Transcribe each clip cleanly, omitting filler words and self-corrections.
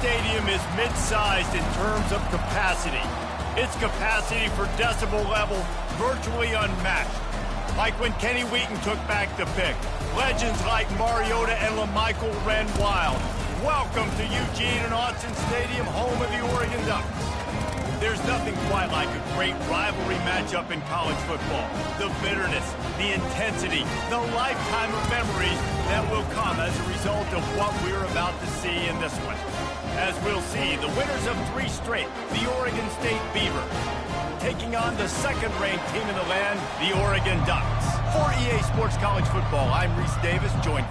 Stadium is mid-sized in terms of capacity. Its capacity for decibel level virtually unmatched. Like when Kenny Wheaton took back the pick. Legends like Mariota and LaMichael ran wild. Welcome to Eugene and Autzen Stadium, home of the Oregon Ducks. There's nothing quite like a great rivalry matchup in college football. The bitterness, the intensity, the lifetime of memories that will come as a result of what we're about to see in this one. As we'll see, the winners of 3 straight, the Oregon State Beavers, taking on the second-ranked team in the land, the Oregon Ducks. For EA Sports College Football, I'm Reese Davis, joined.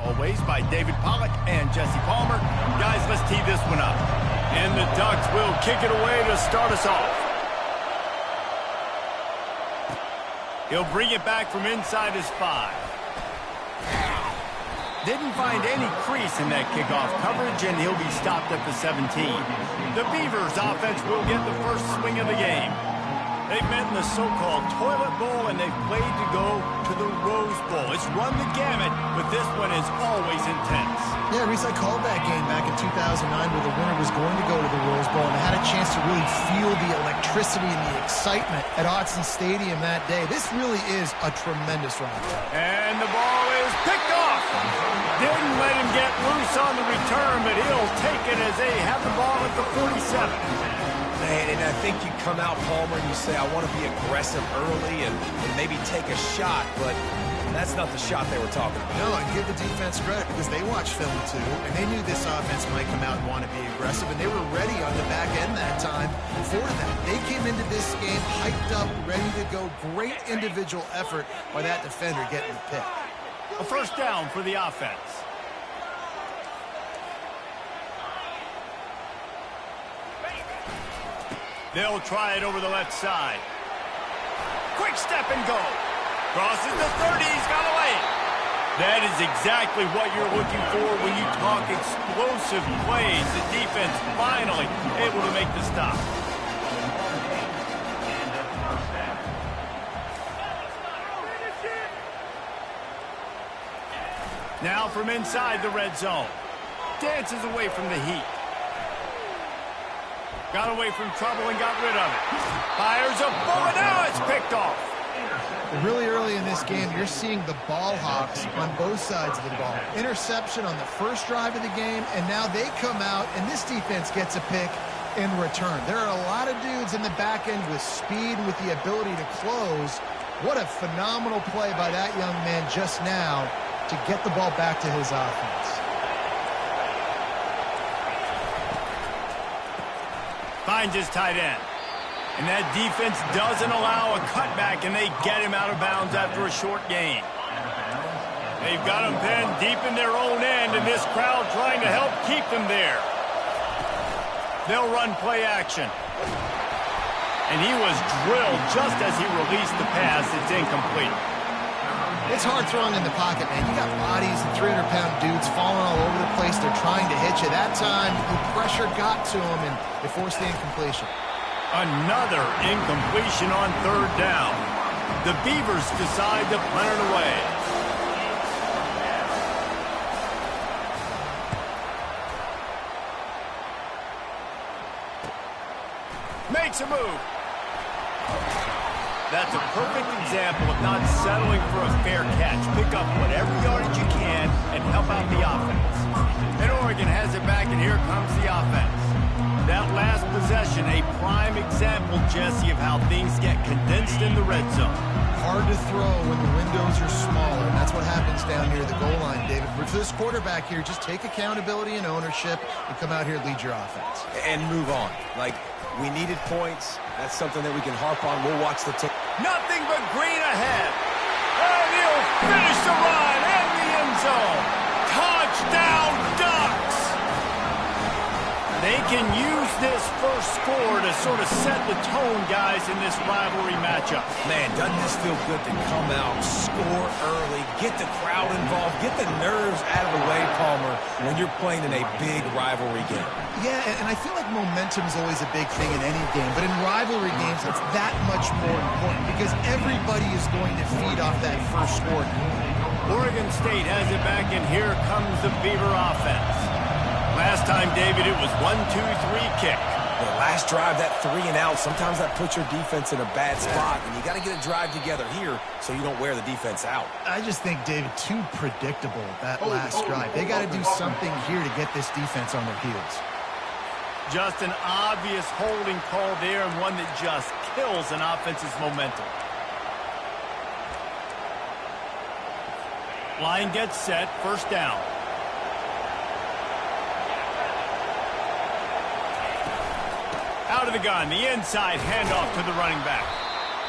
Always by David Pollack and Jesse Palmer. Guys, let's tee this one up. And the Ducks will kick it away to start us off. He'll bring it back from inside his 5. Didn't find any crease in that kickoff coverage, and he'll be stopped at the 17. The Beavers offense will get the first swing of the game. They've met in the so-called toilet bowl, and they've played to go to the Rose Bowl. It's run the gamut, but this one is always intense. Yeah, Reese, I called that game back in 2009 where the winner was going to go to the Rose Bowl, and I had a chance to really feel the electricity and the excitement at Autzen Stadium that day. This really is a tremendous ride. And the ball is picked off. Didn't let him get loose on the return, but he'll take it as they have the ball at the 47. Man, and I think you come out, Palmer, and you say, I want to be aggressive early and maybe take a shot, but that's not the shot they were talking about. No, and give the defense credit because they watched film too, and they knew this offense might come out and want to be aggressive, and they were ready on the back end that time for that. They came into this game hyped up, ready to go. Great individual effort by that defender getting the pick. A first down for the offense. They'll try it over the left side. Quick step and go. Crosses the 30, he's got away. That is exactly what you're looking for when you talk explosive plays. The defense finally able to make the stop. Now from inside the red zone. Dances away from the heat. Got away from trouble and got rid of it. Fires a bullet, now it's picked off. Really early in this game, you're seeing the ball hawks on both sides of the ball. Interception on the first drive of the game, and now they come out, and this defense gets a pick in return. There are a lot of dudes in the back end with speed, with the ability to close. What a phenomenal play by that young man just now to get the ball back to his offense. Finds his tight end. And that defense doesn't allow a cutback, and they get him out of bounds after a short gain. They've got him pinned deep in their own end, and this crowd trying to help keep them there. They'll run play action. And he was drilled just as he released the pass. It's incomplete. It's hard throwing in the pocket, man. You got bodies and 300-pound dudes falling all over the place. They're trying to hit you. That time, the pressure got to him, and they forced the incompletion. Another incompletion on third down. The Beavers decide to punt it away. Makes a move. That's a perfect example of not settling for a fair catch. Pick up whatever yardage you can and help out the offense. And Oregon has it back, and here comes the offense. That last possession, a prime example, Jesse, of how things get condensed in the red zone. Hard to throw when the windows are smaller, and that's what happens down near the goal line, David. For this quarterback here, just take accountability and ownership and come out here and lead your offense. And move on. Like, we needed points. That's something that we can harp on. We'll watch the tape. Nothing but green ahead. And he'll finish the run in the end zone. Touchdown, Ducks! They can use this first score to sort of set the tone, guys, in this rivalry matchup. Man, doesn't this feel good to come out score early, get the crowd involved, get the nerves out of the way, Palmer, when you're playing in a big rivalry game. Yeah, and I feel like momentum is always a big thing in any game, but in rivalry games, it's that much more important because everybody is going to feed off that first score. Oregon State has it back, and here comes the Beaver offense. Last time, David, it was 1-2-3 kick. The last drive, that 3 and out, sometimes that puts your defense in a bad spot, and you got to get a drive together here so you don't wear the defense out. I just think, David, too predictable, that last drive. They got to do something here to get this defense on their heels. Just an obvious holding call there, and one that just kills an offense's momentum. Line gets set, first down. Out of the gun, the inside handoff to the running back.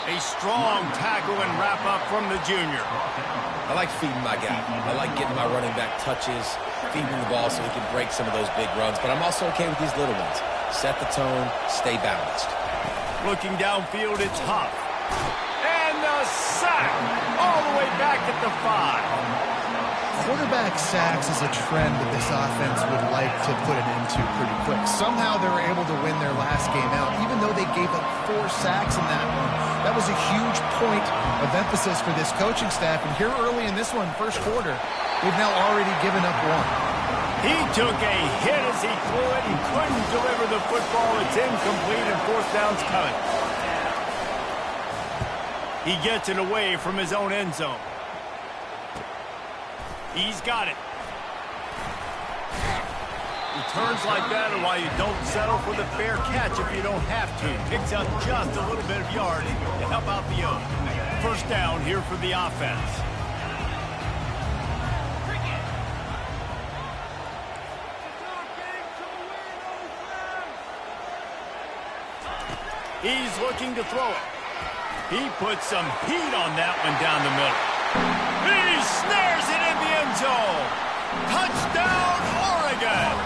A strong tackle and wrap up from the junior. I like feeding my guy. I like getting my running back touches, feeding the ball so he can break some of those big runs, but I'm also okay with these little ones. Set the tone, stay balanced. Looking downfield, it's Huff. And the sack all the way back at the 5. Quarterback sacks is a trend that this offense would like to put an end to pretty quick. Somehow they were able to win their last game out, even though they gave up 4 sacks in that one. That was a huge point of emphasis for this coaching staff. And here early in this one, first quarter, they've now already given up 1. He took a hit as he threw it and couldn't deliver the football. It's incomplete and fourth down's coming. He gets it away from his own end zone. He's got it. Returns like that are why you don't settle for the fair catch if you don't have to. Picks up just a little bit of yardage to help out the Oaks. First down here for the offense. He's looking to throw it. He puts some heat on that one down the middle. He snares it in the end zone. Touchdown, Oregon.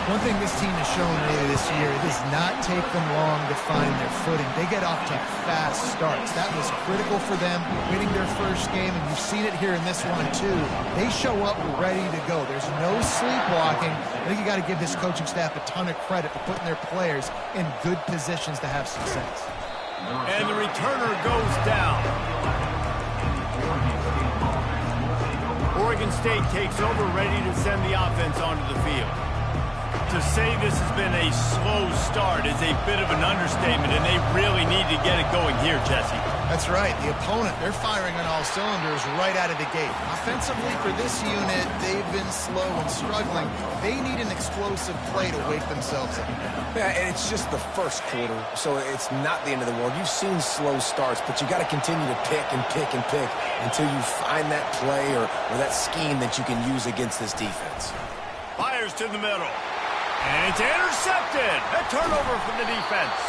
One thing this team has shown earlier this year, it does not take them long to find their footing. They get off to fast starts. That was critical for them, winning their first game, and you've seen it here in this one too. They show up ready to go. There's no sleepwalking. I think you got to give this coaching staff a ton of credit for putting their players in good positions to have success. And the returner goes down. Oregon State takes over, ready to send the offense onto the field. To say this has been a slow start is a bit of an understatement, and they really need to get it going here, Jesse. That's right. The opponent, they're firing on all cylinders right out of the gate. Offensively, for this unit, they've been slow and struggling. They need an explosive play to wake themselves up. Yeah, and it's just the first quarter, so it's not the end of the world. You've seen slow starts, but you got to continue to pick and pick and pick until you find that play or that scheme that you can use against this defense. Fires to the middle. And it's intercepted. A turnover from the defense.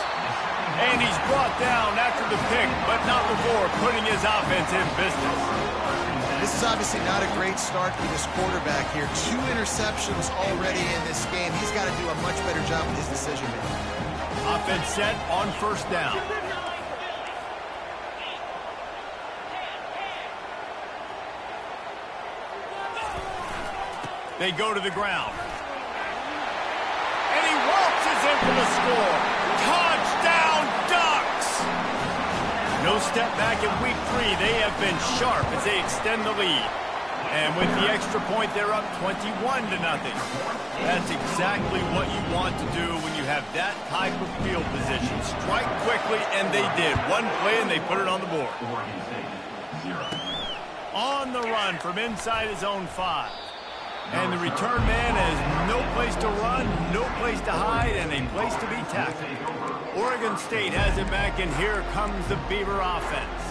And he's brought down after the pick, but not before putting his offense in business. This is obviously not a great start for this quarterback here. 2 interceptions already in this game. He's got to do a much better job with his decision-making. Offense set on first down. They go to the ground. And he waltzes in for the score. Touchdown, Ducks! No step back in week 3. They have been sharp as they extend the lead. And with the extra point, they're up 21-0. That's exactly what you want to do when you have that type of field position. Strike quickly, and they did. One play, and they put it on the board. On the run from inside his own 5. And the return man has no place to run, no place to hide, and a place to be tackled. Oregon State has it back, and here comes the Beaver offense.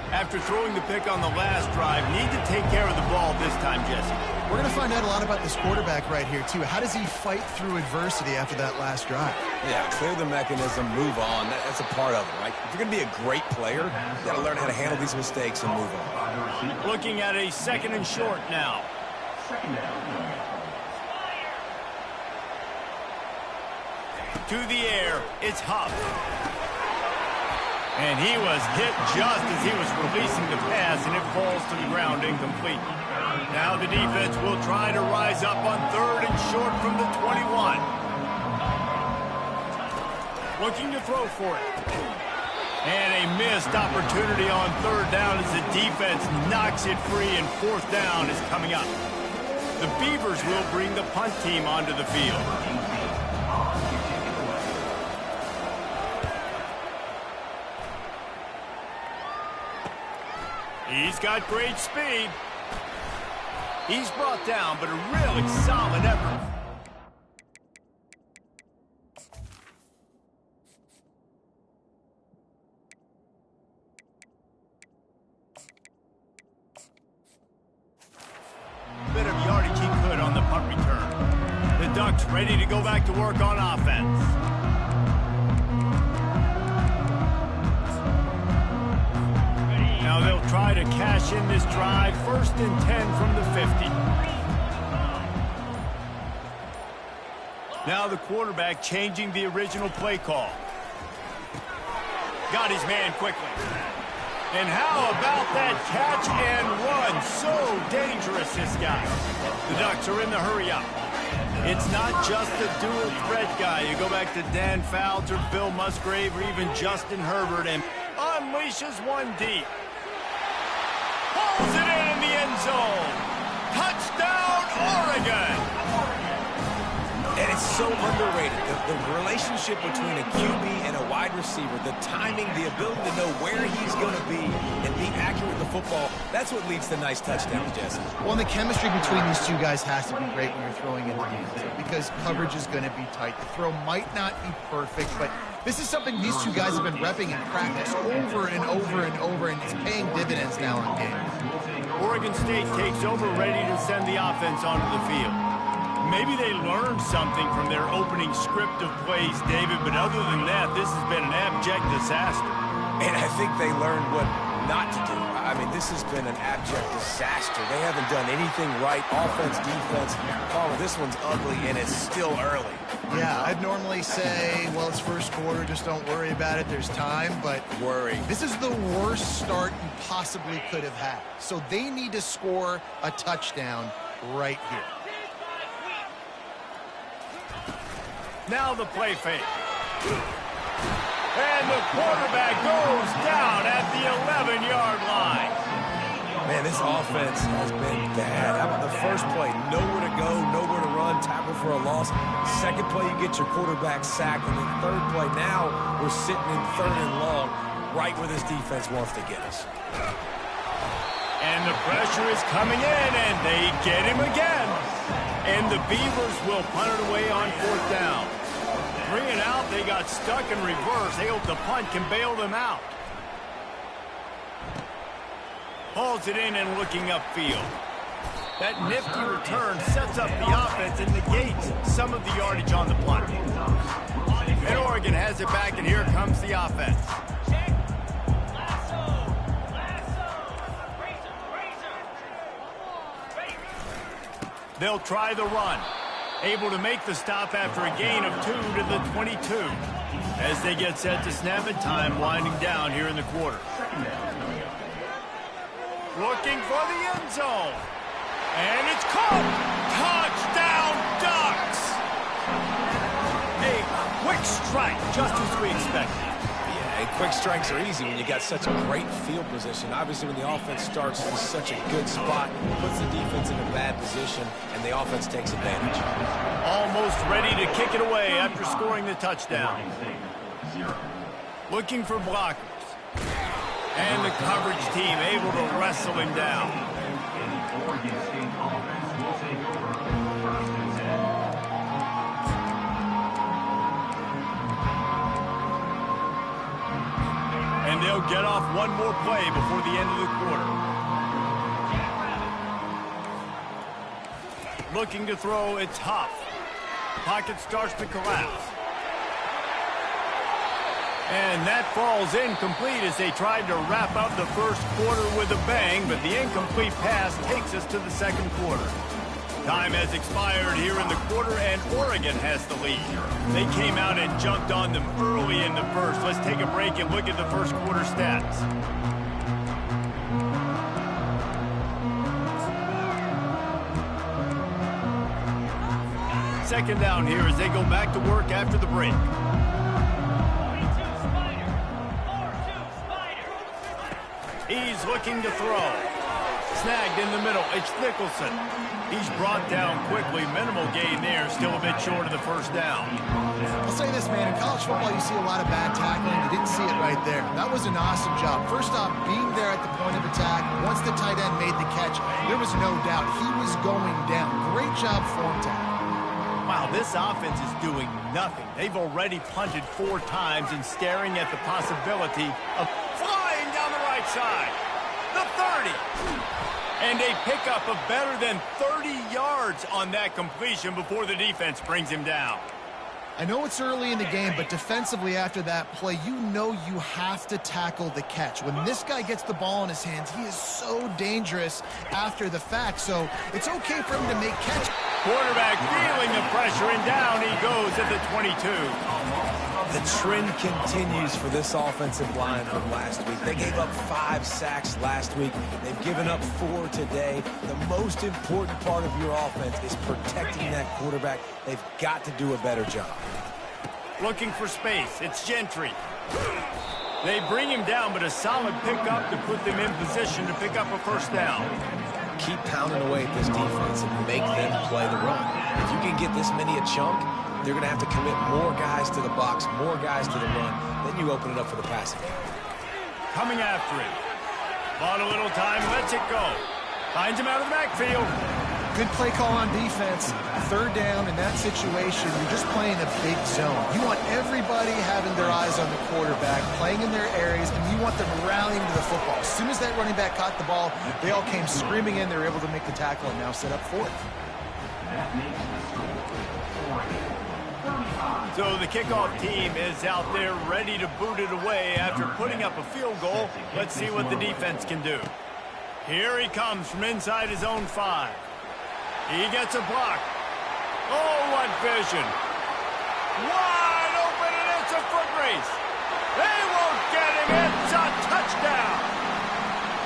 After throwing the pick on the last drive, need to take care of the ball this time, Jesse. We're going to find out a lot about this quarterback right here, too. How does he fight through adversity after that last drive? Yeah, clear the mechanism, move on. That's a part of it, right? If you're going to be a great player, you got to learn how to handle these mistakes and move on. Looking at a second and short now. To the air, it's Huff. And he was hit just as he was releasing the pass, and it falls to the ground incomplete. Now the defense will try to rise up on 3rd and short from the 21. Looking to throw for it. And a missed opportunity on 3rd down as the defense knocks it free, and 4th down is coming up. The Beavers will bring the punt team onto the field. He's got great speed. He's brought down, but a really solid effort. Bit of yardage he could on the punt return. The Ducks ready to go back to work on offense. Now they'll try to cash in this drive. 1st and 10 from the 50. Now the quarterback changing the original play call. Got his man quickly. And how about that catch and run? So dangerous, this guy. The Ducks are in the hurry up. It's not just the dual threat guy. You go back to Dan Fouts or Bill Musgrave or even Justin Herbert and unleashes one deep. Pulls it in the end zone. Touchdown, Oregon. And it's so underrated. The relationship between a QB and a wide receiver, the timing, the ability to know where he's going to be and be accurate with the football, that's what leads to nice touchdowns, Jesse. Well, and the chemistry between these two guys has to be great when you're throwing in the hands because coverage is going to be tight. The throw might not be perfect, but this is something these two guys have been repping in practice over and over and over, and it's paying dividends now in games. Oregon State takes over, ready to send the offense onto the field. Maybe they learned something from their opening script of plays, David, but other than that, this has been an abject disaster. And I think they learned what not to do. I mean, this has been an abject disaster. They haven't done anything right. Offense, defense. Paul, this one's ugly, and it's still early. Yeah, I'd normally say, well, it's 1st quarter, just don't worry about it, there's time, but worry. This is the worst start you possibly could have had. So they need to score a touchdown right here. Now the play fake. And the quarterback goes down at the 11-yard line. Man, this offense has been bad. How about the first play? Nowhere to go, nowhere to run, tackle for a loss. Second play, you get your quarterback sacked. And then 3rd play, now we're sitting in 3rd and long, right where this defense wants to get us. And the pressure is coming in, and they get him again. And the Beavers will punt it away on 4th down. 3 and out, they got stuck in reverse. They hope the punt can bail them out. Hauls it in and looking upfield. That nifty return sets up the offense and negates some of the yardage on the punt. And Oregon has it back, and here comes the offense. They'll try the run. Able to make the stop after a gain of 2 to the 22. As they get set to snap it, time winding down here in the quarter. Looking for the end zone. And it's caught. Touchdown, Ducks. A quick strike, just as we expected. And quick strikes are easy when you got such a great field position. Obviously, when the offense starts in such a good spot, puts the defense in a bad position, and the offense takes advantage. Almost ready to kick it away after scoring the touchdown. Looking for blockers. And the coverage team able to wrestle him down. And they'll get off one more play before the end of the quarter. Looking to throw, it's Huff. Pocket starts to collapse. And that falls incomplete as they tried to wrap up the 1st quarter with a bang, but the incomplete pass takes us to the 2nd quarter. Time has expired here in the quarter, and Oregon has the lead. They came out and jumped on them early in the first. Let's take a break and look at the first quarter stats. Second down here as they go back to work after the break. He's looking to throw. Snagged in the middle. It's Nicholson. He's brought down quickly. Minimal gain there. Still a bit short of the first down. I'll say this, man. In college football, you see a lot of bad tackling. You didn't see it right there. That was an awesome job. First off, being there at the point of attack. Once the tight end made the catch, there was no doubt he was going down. Great job form tackle. Wow, this offense is doing nothing. They've already punted 4 times and staring at the possibility of flying down the right side. The 30. And a pickup of better than 30 yards on that completion before the defense brings him down. I know it's early in the game, but defensively after that play, you know you have to tackle the catch. When this guy gets the ball in his hands, he is so dangerous after the fact. So it's okay for him to make catch. Quarterback feeling the pressure, and down he goes at the 22. The trend continues for this offensive line from last week. They gave up 5 sacks last week. They've given up 4 today. The most important part of your offense is protecting that quarterback. They've got to do a better job. Looking for space. It's Gentry. They bring him down, but a solid pickup to put them in position to pick up a first down. Keep pounding away at this defense and make them play the run. If you can get this many a chunk, they're going to have to commit more guys to the box, more guys to the run. Then you open it up for the passing game. Coming after it. Bought a little time, lets it go. Finds him out of the backfield. Good play call on defense. Third down in that situation, you're just playing a big zone. You want everybody having their eyes on the quarterback, playing in their areas, and you want them rallying to the football. As soon as that running back caught the ball, they all came screaming in. They were able to make the tackle and now set up fourth. So the kickoff team is out there ready to boot it away after putting up a field goal. Let's see what the defense can do. Here he comes from inside his own 5. He gets a block. Oh, what vision. Wide open, and it's a foot race. They won't get him. It's a touchdown.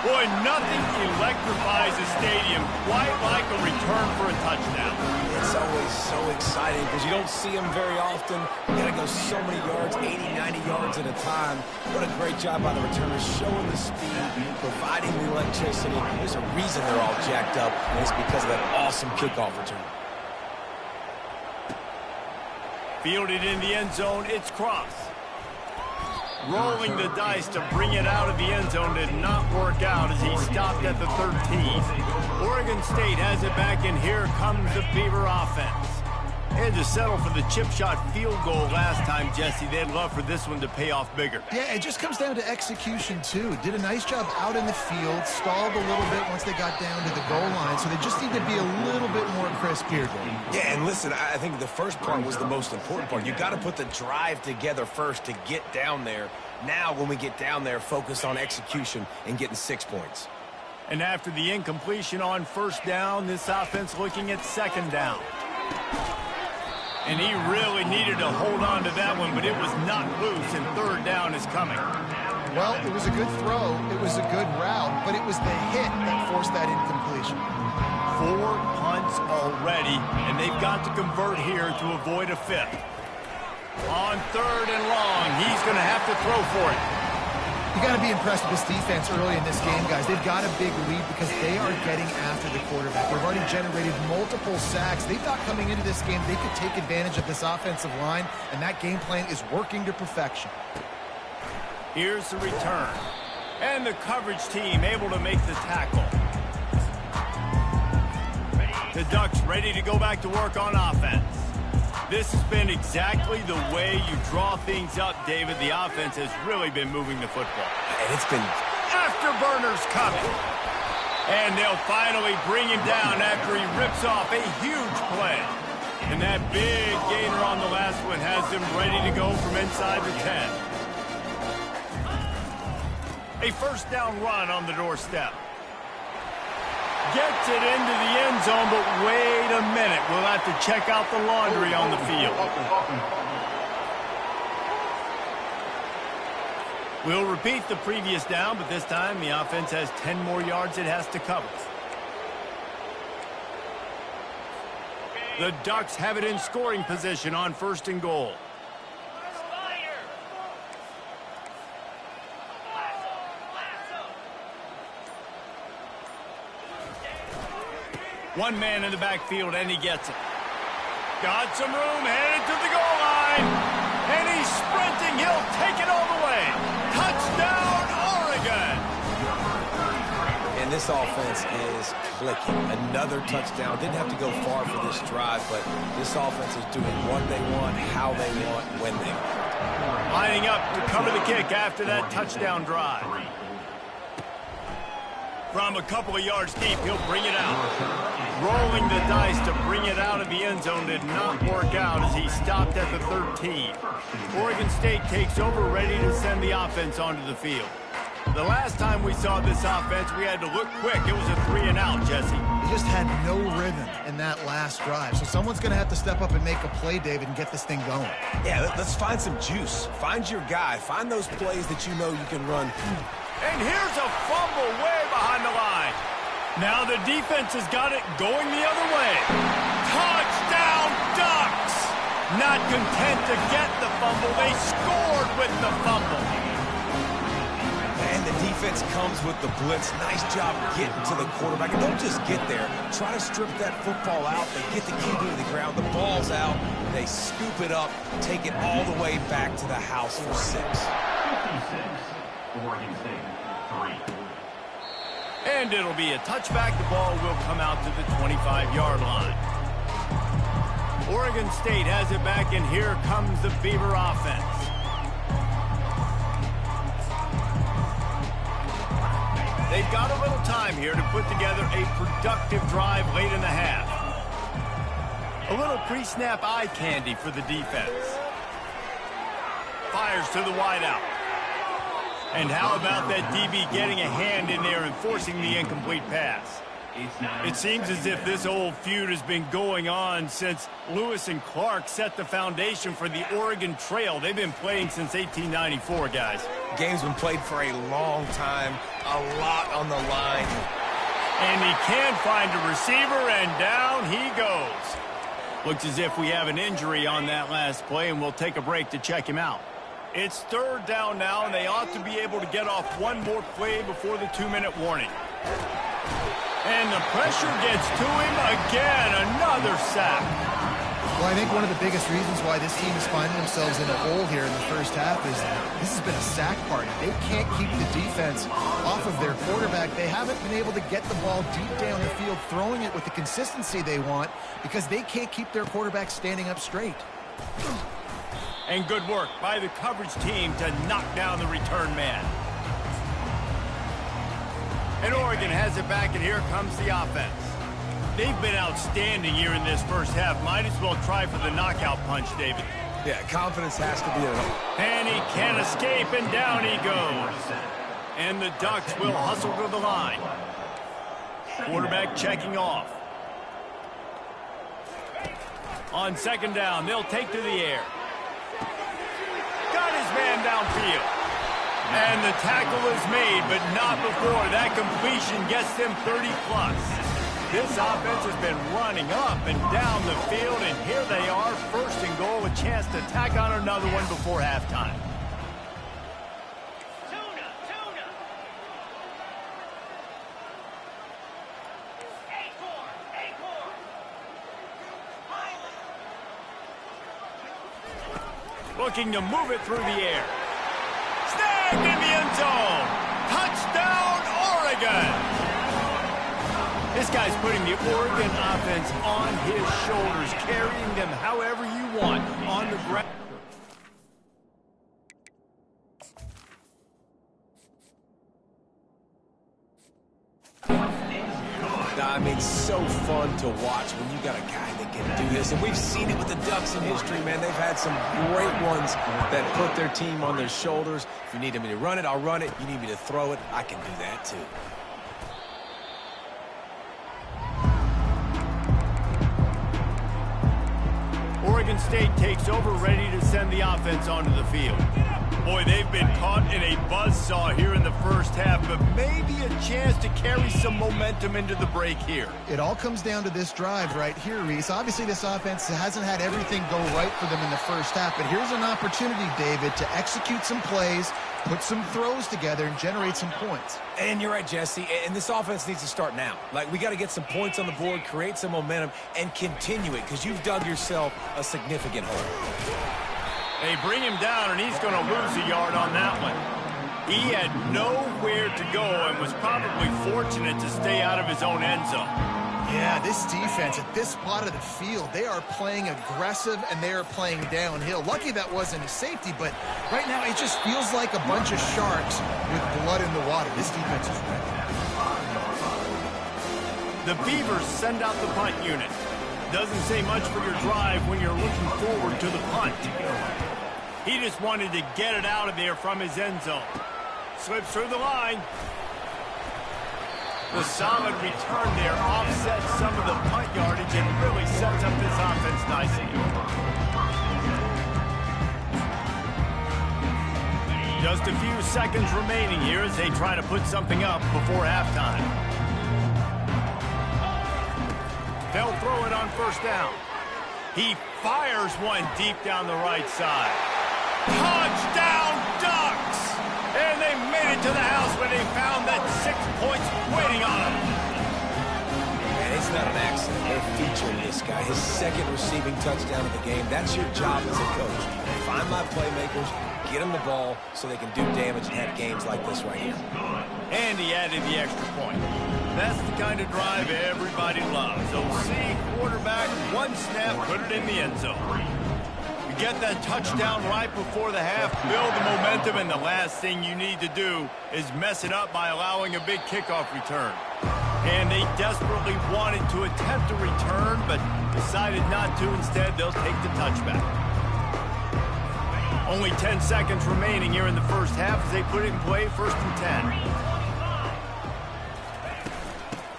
Boy, nothing electrifies a stadium quite like a return for a touchdown. It's always so exciting because you don't see them very often. You got to go so many yards, 80, 90 yards at a time. What a great job by the returners, showing the speed, providing the electricity. There's a reason they're all jacked up, and it's because of that awesome kickoff return. Fielded in the end zone, it's Cross. Rolling the dice to bring it out of the end zone did not work out as he stopped at the 13. Oregon State has it back, and here comes the Beaver offense. They had to settle for the chip shot field goal last time, Jesse. They'd love for this one to pay off bigger. Yeah, it just comes down to execution, too. Did a nice job out in the field, stalled a little bit once they got down to the goal line, so they just need to be a little bit more crisp here, Dave. Yeah, and listen, I think the first part was the most important part. You got to put the drive together first to get down there. Now, when we get down there, focus on execution and getting 6 points. And after the incompletion on first down, this offense looking at second down. And he really needed to hold on to that one, but it was not loose, and third down is coming. Well, it was a good throw. It was a good route, but it was the hit that forced that incompletion. 4 punts already, and they've got to convert here to avoid a 5th. On third and long, he's going to have to throw for it. You got to be impressed with this defense early in this game, guys. They've got a big lead because they are getting after the quarterback. They've already generated multiple sacks. They thought coming into this game they could take advantage of this offensive line, and that game plan is working to perfection. Here's the return. And the coverage team able to make the tackle. The Ducks ready to go back to work on offense. This has been exactly the way you draw things up, David. The offense has really been moving the football. And it's been afterburners coming. And they'll finally bring him down after he rips off a huge play. And that big gainer on the last one has him ready to go from inside the 10. A first down run on the doorstep. gets it into the end zone, but wait a minute. We'll have to check out the laundry on the field. We'll repeat the previous down, but this time the offense has 10 more yards it has to cover. The Ducks have it in scoring position on 1st and goal. One man in the backfield, and he gets it. Got some room, headed to the goal line. And he's sprinting. He'll take it all the way. Touchdown, Oregon. And this offense is clicking. Another touchdown. Didn't have to go far for this drive, but this offense is doing what they want, how they want, when they want. Lining up to cover the kick after that touchdown drive. From a couple of yards deep, he'll bring it out. Rolling the dice to bring it out of the end zone did not work out as he stopped at the 13. Oregon State takes over, ready to send the offense onto the field. The last time we saw this offense, we had to look quick. It was a 3-and-out, Jesse. He just had no rhythm in that last drive. So someone's going to have to step up and make a play, David, and get this thing going. Yeah, let's find some juice. Find your guy. Find those plays that you know you can run. And here's a fumble way behind the line. Now the defense has got it going the other way. Touchdown, Ducks! Not content to get the fumble, they scored with the fumble. And the defense comes with the blitz. Nice job getting to the quarterback. And don't just get there. Try to strip that football out. They get the QB to the ground. The ball's out. They scoop it up, take it all the way back to the house for 6. 56, Oregon State, 3. And it'll be a touchback. The ball will come out to the 25-yard line. Oregon State has it back, and here comes the Beaver offense. They've got a little time here to put together a productive drive late in the half. A little pre-snap eye candy for the defense. Fires to the wideout. And how about that DB getting a hand in there and forcing the incomplete pass? It seems as if this old feud has been going on since Lewis and Clark set the foundation for the Oregon Trail. They've been playing since 1894, guys. Game's been played for a long time, a lot on the line. And he can find a receiver, and down he goes. Looks as if we have an injury on that last play, and we'll take a break to check him out. It's 3rd down now, and they ought to be able to get off one more play before the 2-minute warning. And the pressure gets to him again. Another sack. Well, I think one of the biggest reasons why this team is finding themselves in a hole here in the first half is this has been a sack party. They can't keep the defense off of their quarterback. They haven't been able to get the ball deep down the field, throwing it with the consistency they want because they can't keep their quarterback standing up straight. And good work by the coverage team to knock down the return man. And Oregon has it back, and here comes the offense. They've been outstanding here in this first half. Might as well try for the knockout punch, David. Yeah, confidence has to be there. And he can't escape, and down he goes. And the Ducks will hustle to the line. Quarterback checking off. On 2nd down, they'll take to the air. Got his man downfield. And the tackle is made, but not before that completion gets them 30+. This offense has been running up and down the field, and here they are, 1st and goal, a chance to tack on another one before halftime. Looking to move it through the air. Snagged in the end zone. Touchdown, Oregon. This guy's putting the Oregon offense on his shoulders, carrying them however you want on the ground. I mean, so fun to watch when you got a guy that can do this. And we've seen it with the Ducks in history, man. They've had some great ones that put their team on their shoulders. If you need me to run it, I'll run it. You need me to throw it, I can do that too. Oregon State takes over, ready to send the offense onto the field. Boy, they've been caught in a buzzsaw here in the first half, but maybe a chance to carry some momentum into the break here. It all comes down to this drive right here, Reese. Obviously, this offense hasn't had everything go right for them in the first half, but here's an opportunity, David, to execute some plays, put some throws together, and generate some points. And you're right, Jesse, and this offense needs to start now. Like, we got to get some points on the board, create some momentum, and continue it, because you've dug yourself a significant hole. They bring him down, and he's going to lose a yard on that one. He had nowhere to go and was probably fortunate to stay out of his own end zone. Yeah, this defense at this spot of the field, they are playing aggressive and they are playing downhill. Lucky that wasn't a safety, but right now it just feels like a bunch of sharks with blood in the water. This defense is ready. The Beavers send out the punt unit. Doesn't say much for your drive when you're looking forward to the punt. He just wanted to get it out of there from his end zone. Slips through the line. The solid return there offsets some of the punt yardage and really sets up this offense nicely. Just a few seconds remaining here as they try to put something up before halftime. They'll throw it on first down. He fires one deep down the right side. Touchdown Ducks! And they made it to the house when they found that 6 points waiting on them. And it's not an accident. They're featuring this guy. His second receiving touchdown of the game. That's your job as a coach. Find my playmakers, get them the ball so they can do damage and have games like this right here. And he added the extra point. That's the kind of drive everybody loves. OC, quarterback, one snap, put it in the end zone. You get that touchdown right before the half, build the momentum, and the last thing you need to do is mess it up by allowing a big kickoff return. And they desperately wanted to attempt a return, but decided not to. Instead, they'll take the touchback. Only 10 seconds remaining here in the first half as they put it in play, 1st and 10.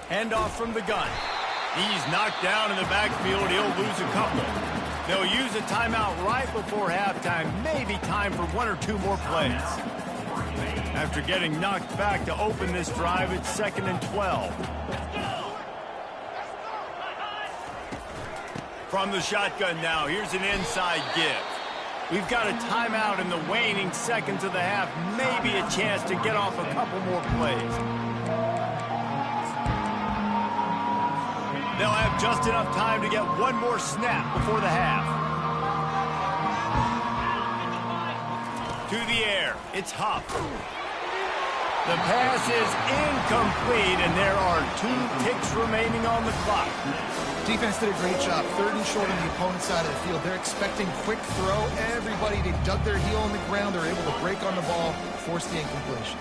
Handoff from the gun. He's knocked down in the backfield. He'll lose a couple. They'll use a timeout right before halftime. Maybe time for 1 or 2 more plays. After getting knocked back to open this drive, it's 2nd and 12. From the shotgun now, here's an inside give. We've got a timeout in the waning seconds of the half. Maybe a chance to get off a couple more plays. They'll have just enough time to get one more snap before the half. To the air, it's Huff. The pass is incomplete, and there are 2 ticks remaining on the clock. Defense did a great job. 3rd and short on the opponent's side of the field. They're expecting quick throw. Everybody, they dug their heel on the ground. They're able to break on the ball, force the incompletion.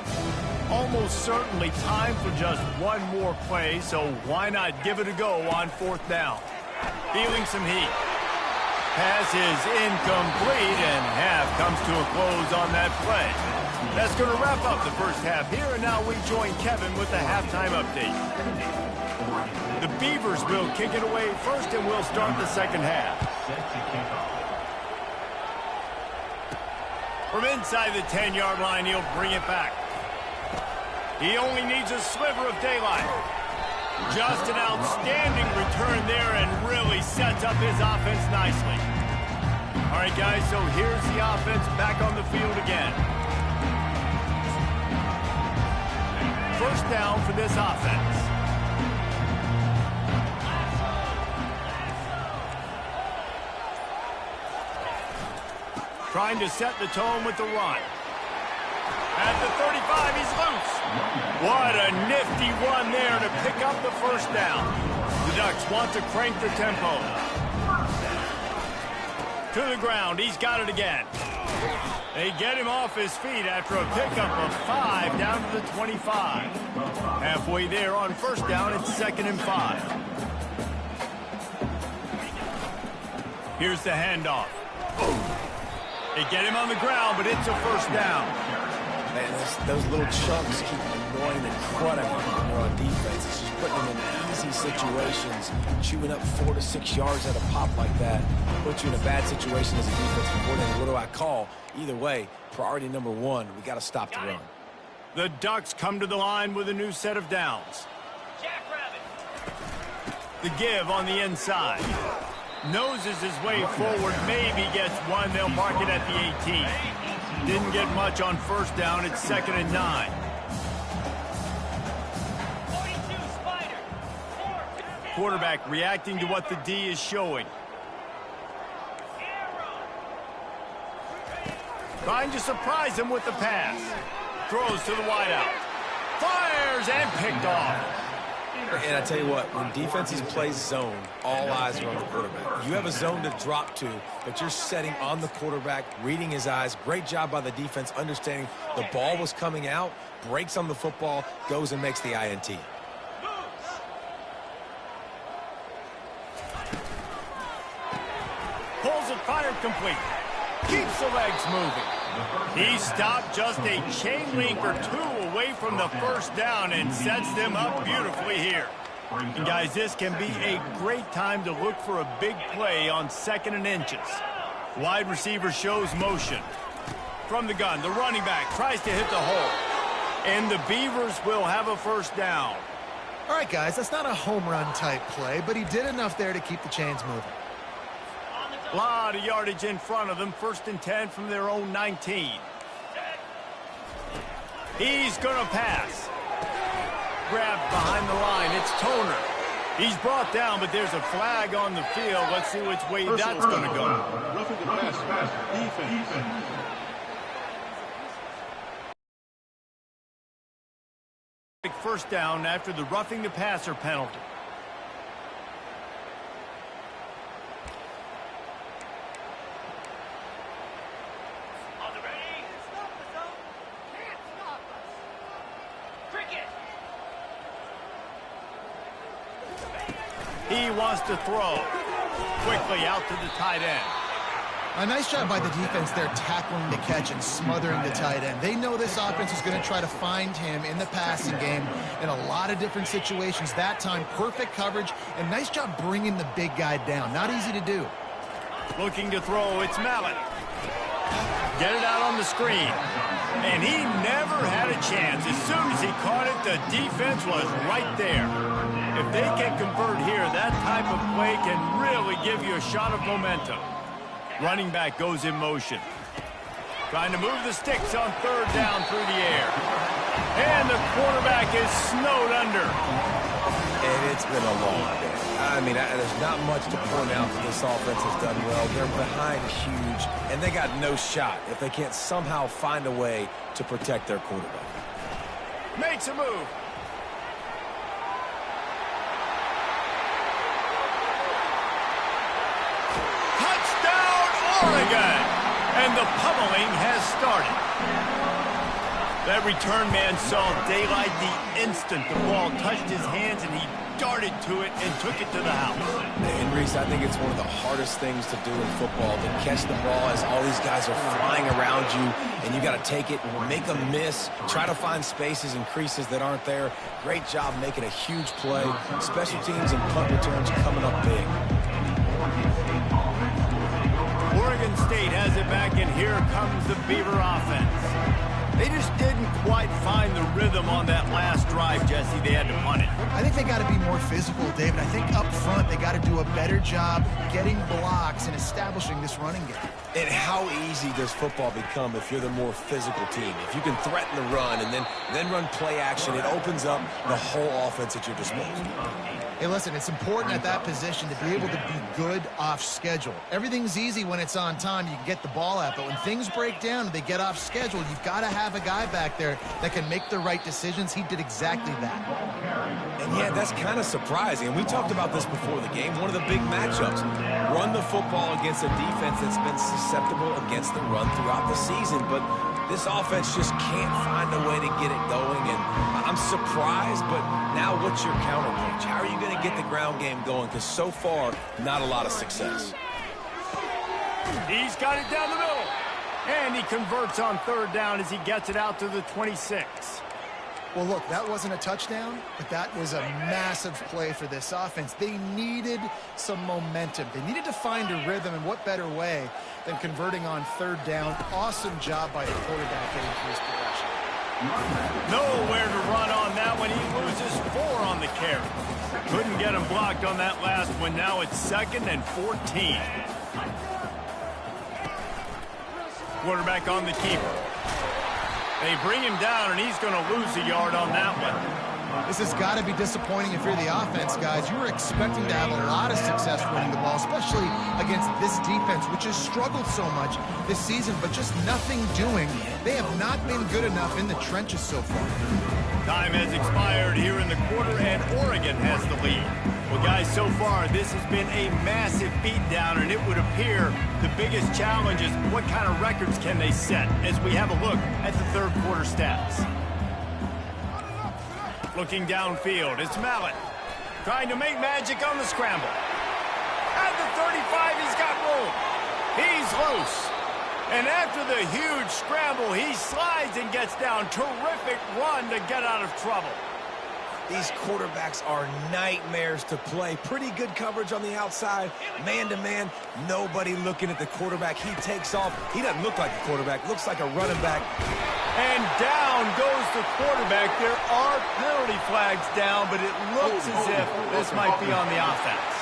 Almost certainly time for just one more play, so why not give it a go on 4th down? Feeling some heat. Pass is incomplete, and half comes to a close on that play. That's going to wrap up the first half here, and now we join Kevin with the halftime update. The Beavers will kick it away first, and we'll start the second half. From inside the 10-yard line, he'll bring it back. He only needs a sliver of daylight. Just an outstanding return there and really sets up his offense nicely. All right, guys, so here's the offense back on the field again. First down for this offense. Trying to set the tone with the run. At the 35, he's loose. What a nifty run there to pick up the first down. The Ducks want to crank the tempo. To the ground, he's got it again. They get him off his feet after a pickup of 5 down to the 25. Halfway there on first down, it's 2nd and 5. Here's the handoff. They get him on the ground, but it's a first down. Man, those little chunks keep annoying the crud out of him on defense. It's just putting him in easy see situations, chewing up 4 to 6 yards at a pop like that, put you in a bad situation as a defensive coordinator. What do I call? Either way, priority number one, we got to stop the run. The Ducks come to the line with a new set of downs. The give on the inside. Noses his way forward, maybe gets one. They'll mark it at the 18. Didn't get much on first down. It's 2nd and 9. Quarterback reacting to what the D is showing. Trying to surprise him with the pass. Throws to the wideout. Fires and picked off. And I tell you what, when defenses play zone, all eyes are on the quarterback. You have a zone to drop to, but you're setting on the quarterback, reading his eyes. Great job by the defense, understanding the ball was coming out, breaks on the football, goes and makes the INT. Pulls it, fired complete. Keeps the legs moving. He stopped just a chain link or two away from the first down and sets them up beautifully here. And guys, this can be a great time to look for a big play on 2nd and inches. Wide receiver shows motion. From the gun, the running back tries to hit the hole. And the Beavers will have a first down. All right, guys, that's not a home run type play, but he did enough there to keep the chains moving. A lot of yardage in front of them. 1st and 10 from their own 19. He's going to pass. Grabbed behind the line. It's Toner. He's brought down, but there's a flag on the field. Let's see which way that's going to go. Roughing the pass. Defense. First down after the roughing the passer penalty. He wants to throw. Quickly out to the tight end. A nice job by the defense there tackling the catch and smothering the tight end. They know this offense is going to try to find him in the passing game in a lot of different situations. That time, perfect coverage, and nice job bringing the big guy down. Not easy to do. Looking to throw, it's Mallett. Get it out on the screen. And he never had a chance. As soon as he caught it, the defense was right there. If they can convert here, that type of play can really give you a shot of momentum. Running back goes in motion. Trying to move the sticks on 3rd down through the air. And the quarterback is snowed under. And it's been a long day. I mean, there's not much to point out that this offense has done well. They're behind huge, and they got no shot if they can't somehow find a way to protect their quarterback. Makes a move. Touchdown, Oregon! And the pummeling has started. That return man saw daylight the instant the ball touched his hands, and he darted to it and took it to the house. And Reese, I think it's one of the hardest things to do in football, to catch the ball as all these guys are flying around you, and you got to take it, make a miss, try to find spaces and creases that aren't there. Great job making a huge play. Special teams and punt returns coming up big. Oregon State has it back, and here comes the Beaver offense. They just didn't quite find the rhythm on that last drive, Jesse. They had to punt it. I think they got to be more physical, David. I think up front they got to do a better job getting blocks and establishing this running game. And how easy does football become if you're the more physical team? If you can threaten the run and then run play action, it opens up the whole offense at your disposal. Hey, listen, it's important at that position to be able to be good off schedule. Everything's easy when it's on time. You can get the ball out. But when things break down and they get off schedule, you've got to have a guy back there that can make the right decisions. He did exactly that. And, yeah, that's kind of surprising. And we talked about this before the game. One of the big matchups. Run the football against a defense that's been susceptible against the run throughout the season. But this offense just can't find a way to get it going. And I'm surprised, but now what's your counterpunch? How are you going to get the ground game going? Because so far, not a lot of success. He's got it down the middle. And he converts on 3rd down as he gets it out to the 26. Well, look, that wasn't a touchdown, but that was a massive play for this offense. They needed some momentum. They needed to find a rhythm, and what better way than converting on third down. Awesome job by the quarterback getting through his progression. Nowhere to run on that one. He loses 4 on the carry. Couldn't get him blocked on that last one. Now it's 2nd and 14. Quarterback on the keeper. They bring him down, and he's going to lose a yard on that one. This has got to be disappointing if you're the offense, guys. You were expecting to have a lot of success running the ball, especially against this defense, which has struggled so much this season, but just nothing doing. They have not been good enough in the trenches so far. Time has expired here in the quarter, and Oregon has the lead. Well, guys, so far, this has been a massive beatdown, and it would appear the biggest challenge is what kind of records can they set as we have a look at the third quarter stats. Looking downfield, it's Mallett trying to make magic on the scramble. At the 35, he's got room. He's loose. And after the huge scramble, he slides and gets down. Terrific run to get out of trouble. These quarterbacks are nightmares to play. Pretty good coverage on the outside. Man-to-man, nobody looking at the quarterback. He takes off. He doesn't look like a quarterback. Looks like a running back. And down goes the quarterback. There are penalty flags down, but it looks as if this might be on the offense.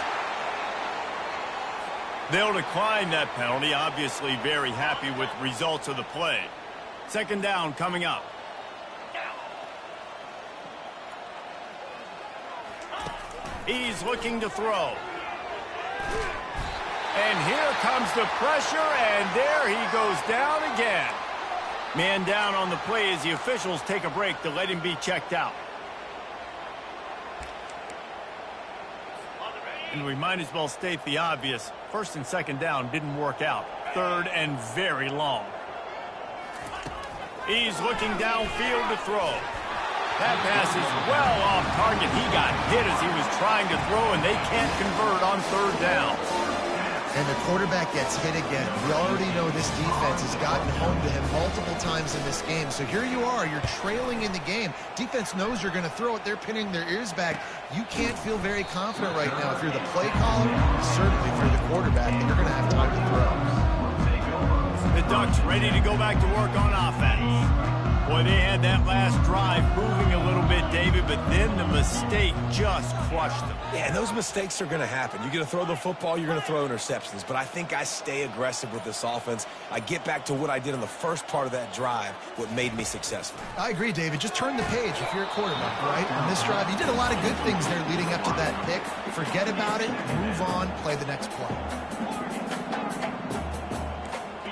They'll decline that penalty. Obviously very happy with results of the play. 2nd down coming up. He's looking to throw. And here comes the pressure, and there he goes down again. Man down on the play as the officials take a break to let him be checked out. And we might as well state the obvious. 1st and 2nd down didn't work out. 3rd and very long. He's looking downfield to throw. That pass is well off target. He got hit as he was trying to throw, and they can't convert on 3rd down. And the quarterback gets hit again. We already know this defense has gotten home to him multiple times in this game. So here you are. You're trailing in the game. Defense knows you're going to throw it. They're pinning their ears back. You can't feel very confident right now. If you're the play caller, certainly if you're the quarterback, then you're going to have time to throw. The Ducks ready to go back to work on offense. Boy, they had that last drive moving a little bit, David, but then the mistake just crushed them. Yeah, and those mistakes are going to happen. You're going to throw the football, you're going to throw interceptions. But I think I stay aggressive with this offense. I get back to what I did in the first part of that drive, what made me successful. I agree, David. Just turn the page if you're a quarterback, right? On this drive, you did a lot of good things there leading up to that pick. Forget about it, move on, play the next play.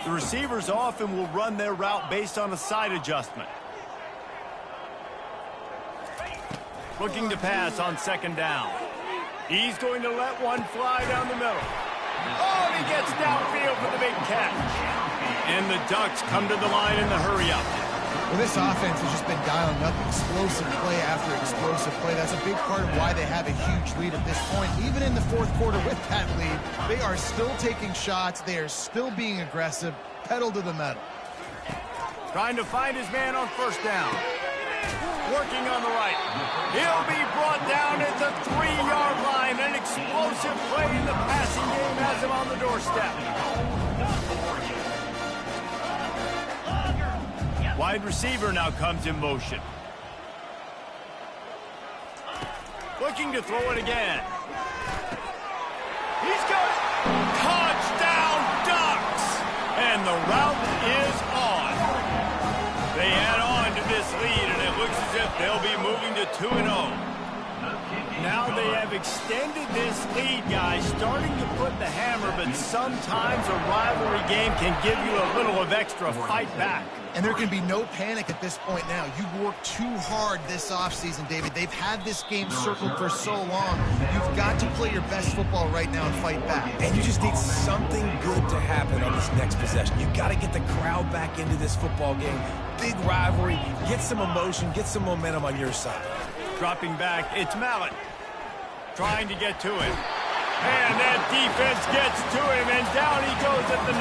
The receivers often will run their route based on a side adjustment. Looking to pass on 2nd down. He's going to let one fly down the middle. Oh, and he gets downfield for the big catch. And the Ducks come to the line in the hurry-up. Well, this offense has just been dialing up explosive play after explosive play. That's a big part of why they have a huge lead at this point. Even in the 4th quarter with that lead, they are still taking shots. They are still being aggressive. Pedal to the metal. Trying to find his man on 1st down. Working on the right. He'll be brought down at the 3-yard line. An explosive play in the passing game has him on the doorstep. Wide receiver now comes in motion. Looking to throw it again. He's got it. Touchdown, Ducks! And the route is on. They add on to this lead, and it looks as if they'll be moving to 2-0. Now they have extended this lead, guys, starting to put the hammer, but sometimes a rivalry game can give you a little of extra fight back. And there can be no panic at this point now. You've worked too hard this offseason, David. They've had this game circled for so long. You've got to play your best football right now and fight back. And you just need something good to happen on this next possession. You've got to get the crowd back into this football game. Big rivalry. Get some emotion. Get some momentum on your side. Dropping back, it's Mallett. Trying to get to him. And that defense gets to him, and down he goes at the 9.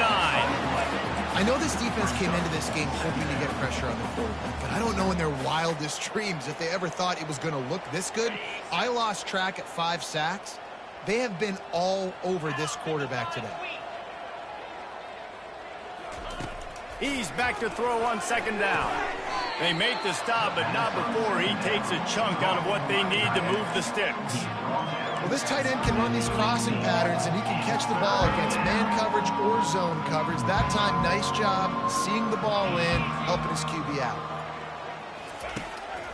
I know this defense came into this game hoping to get pressure on the quarterback, but I don't know in their wildest dreams if they ever thought it was going to look this good. I lost track at 5 sacks. They have been all over this quarterback today. He's back to throw on 2nd down. They make the stop, but not before he takes a chunk out of what they need to move the sticks. Well, this tight end can run these crossing patterns, and he can catch the ball against man coverage or zone coverage. That time, nice job seeing the ball in, helping his QB out.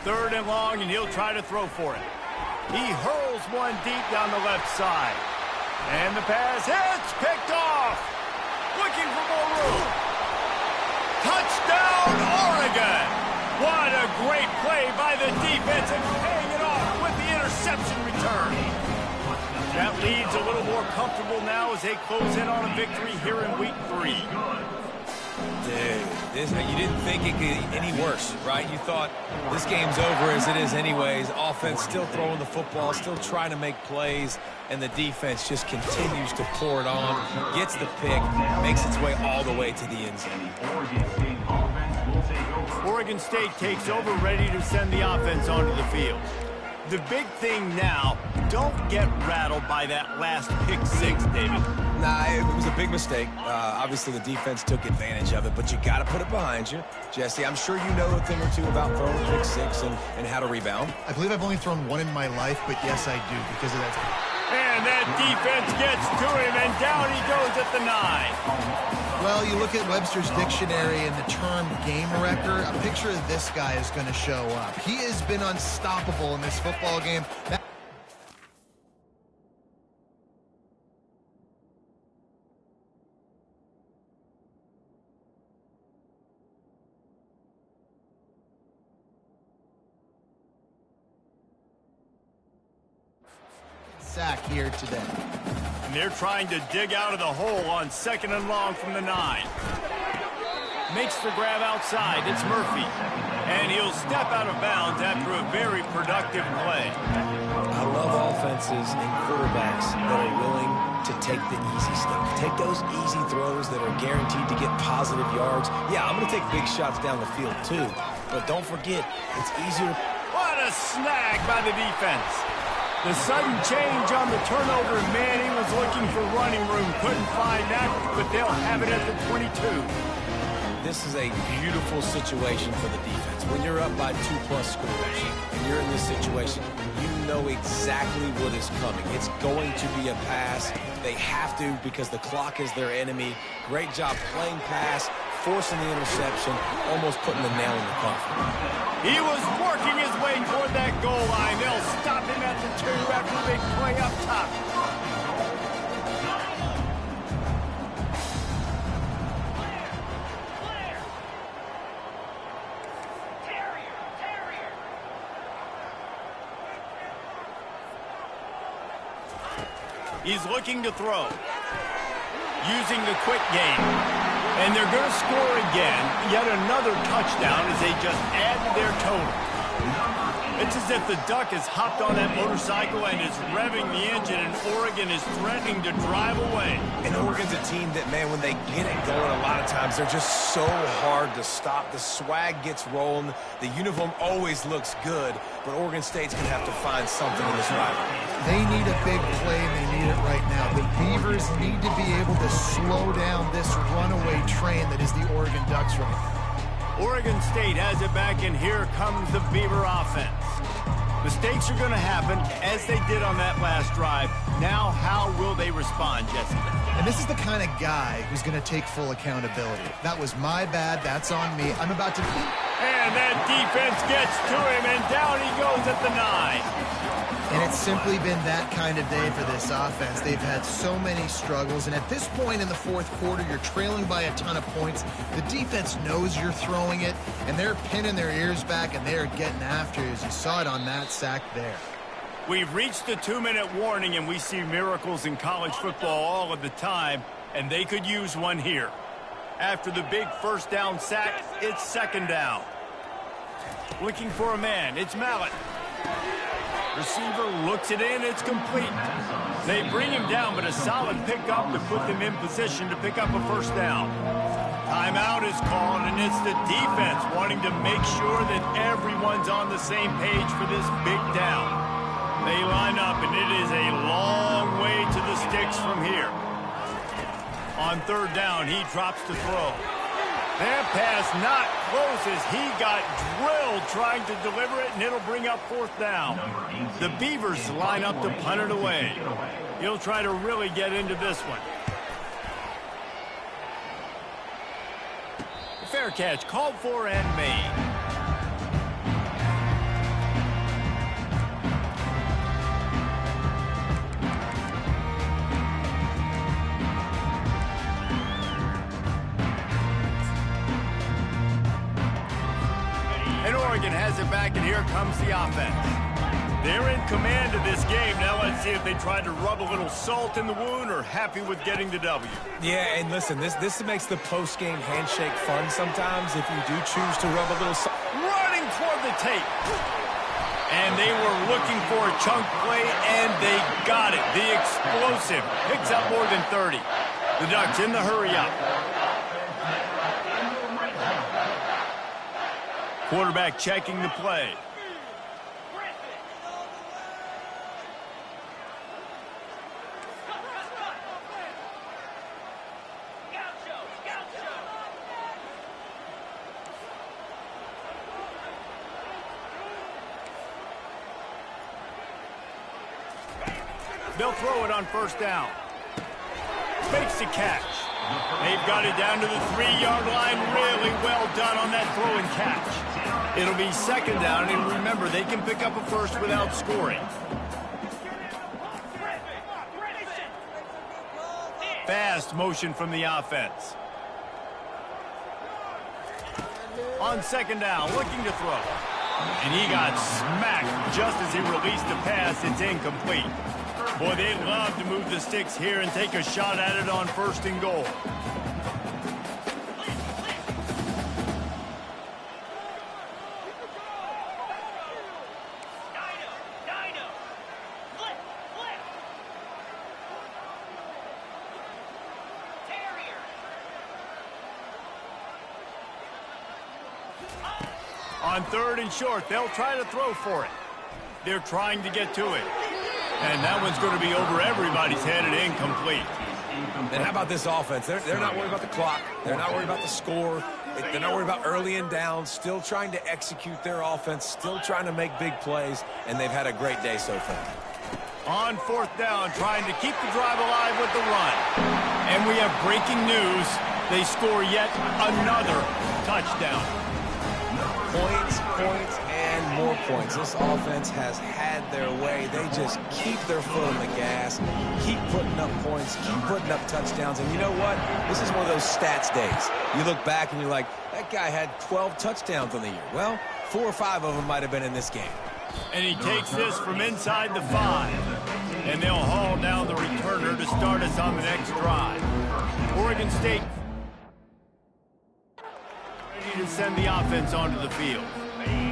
3rd and long, and he'll try to throw for it. He hurls one deep down the left side. And the pass hits, picked off. Looking for more room. Touchdown, Oregon! What a great play by the defense and paying it off with the interception return. That leads a little more comfortable now as they close in on a victory here in week 3. Dude, you didn't think it could get any worse, right? You thought this game's over as it is anyways. Offense still throwing the football, still trying to make plays, and the defense just continues to pour it on, gets the pick, makes its way all the way to the end zone. Oregon State takes over, ready to send the offense onto the field. The big thing now, don't get rattled by that last pick 6, David. Nah, it was a big mistake. Obviously, the defense took advantage of it, but you got to put it behind you. Jesse, I'm sure you know a thing or two about throwing a pick 6 and how to rebound. I believe I've only thrown 1 in my life, but yes, I do because of that. And that defense gets to him, and down he goes at the 9. Well, you look at Webster's dictionary and the term game wrecker, a picture of this guy is going to show up. He has been unstoppable in this football game. Sack here today. And they're trying to dig out of the hole on 2nd and long from the 9. Makes the grab outside. It's Murphy. And he'll step out of bounds after a very productive play. I love offenses and quarterbacks that are willing to take the easy stuff. Take those easy throws that are guaranteed to get positive yards. Yeah, I'm going to take big shots down the field too. But don't forget, it's easier. What a snag by the defense. The sudden change on the turnover, Manning was looking for running room, couldn't find that, but they'll have it at the 22. This is a beautiful situation for the defense. When you're up by 2+ scores and you're in this situation, you know exactly what is coming. It's going to be a pass. They have to because the clock is their enemy. Great job playing pass, forcing the interception, almost putting the nail in the coffin. He was working his way toward that goal line. They'll stop him at the 2 after the big play up top. He's looking to throw. Using the quick game. And they're going to score again. Yet another touchdown as they just add to their total. It's as if the Duck has hopped on that motorcycle and is revving the engine, and Oregon is threatening to drive away. And Oregon's a team that, man, when they get it going, a lot of times they're just so hard to stop. The swag gets rolling. The uniform always looks good, but Oregon State's going to have to find something in this rivalry. They need a big play, and they need it right now. The Beavers need to be able to slow down this runaway train that is the Oregon Ducks right now. Oregon State has it back, and here comes the Beaver offense. Mistakes are going to happen, as they did on that last drive. Now, how will they respond, Jesse? And this is the kind of guy who's going to take full accountability. That was my bad. That's on me. I'm about to... And that defense gets to him, and down he goes at the 9. And it's simply been that kind of day for this offense. They've had so many struggles, and at this point in the 4th quarter, you're trailing by a ton of points. The defense knows you're throwing it, and they're pinning their ears back, and they're getting after you, as you saw it on that sack there. We've reached the 2-minute warning, and we see miracles in college football all of the time, and they could use one here. After the big 1st down sack, it's 2nd down. Looking for a man, it's Mallett. Receiver looks it in. It's complete. They bring him down, but a solid pickup to put them in position to pick up a first down. Timeout is called, and it's the defense wanting to make sure that everyone's on the same page for this big down. They line up, and it is a long way to the sticks from here. On third down, he drops to throw. That pass not close as he got drilled trying to deliver it, and it'll bring up fourth down. The Beavers line up to punt it away. He'll try to really get into this one. Fair catch called for and made. And Oregon has it back, and here comes the offense. They're in command of this game. Now let's see if they try to rub a little salt in the wound or happy with getting the W. Yeah, and listen, this makes the post-game handshake fun sometimes if you do choose to rub a little salt. Running toward the tape. And they were looking for a chunk play, and they got it. The explosive picks up more than 30. The Ducks in the hurry-up. Quarterback checking the play. They'll throw it on first down. Makes the catch. They've got it down to the 3-yard line. Really well done on that throw and catch. It'll be second down, and remember, they can pick up a first without scoring. Fast motion from the offense. On second down, looking to throw. And he got smacked just as he released the pass. It's incomplete. Boy, they love to move the sticks here and take a shot at it on first and goal. On third and short, they'll try to throw for it. They're trying to get to it. And that one's going to be over everybody's head and incomplete. And how about this offense? They're not worried about the clock. They're not worried about the score. They're not worried about early and down. Still trying to execute their offense. Still trying to make big plays. And they've had a great day so far. On fourth down, trying to keep the drive alive with the run. And we have breaking news. They score yet another touchdown. Points, and more points. This offense has had their way. They just keep their foot on the gas, keep putting up points, keep putting up touchdowns. And you know what? This is one of those stats days. You look back and you're like, that guy had 12 touchdowns on the year. Well, 4 or 5 of them might have been in this game. And he takes this from inside the 5. And they'll haul down the returner to start us on the next drive. Oregon State to send the offense onto the field.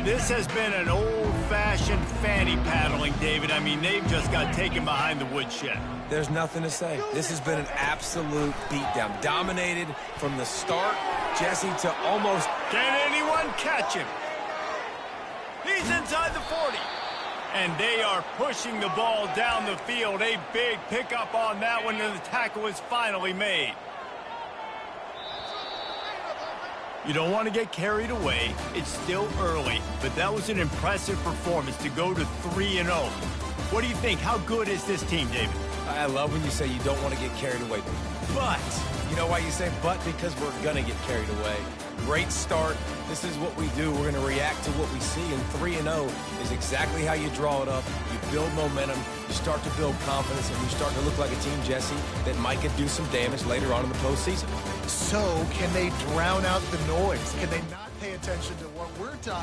This has been an old-fashioned fanny paddling, David. I mean, they've just got taken behind the woodshed. There's nothing to say. This has been an absolute beatdown. Dominated from the start, Jesse, to almost... Can anyone catch him? He's inside the 40. And they are pushing the ball down the field. A big pickup on that one, and the tackle is finally made. You don't want to get carried away. It's still early, but that was an impressive performance to go to 3-0. What do you think? How good is this team, David? I love when you say you don't want to get carried away. But, you know why you say but? Because we're going to get carried away. Great start. This is what we do. We're going to react to what we see, and 3-0 is exactly how you draw it up. You build momentum, you start to build confidence, and you start to look like a team, Jesse, that might could do some damage later on in the postseason. So, can they drown out the noise? Can they not pay attention to what we're talking about?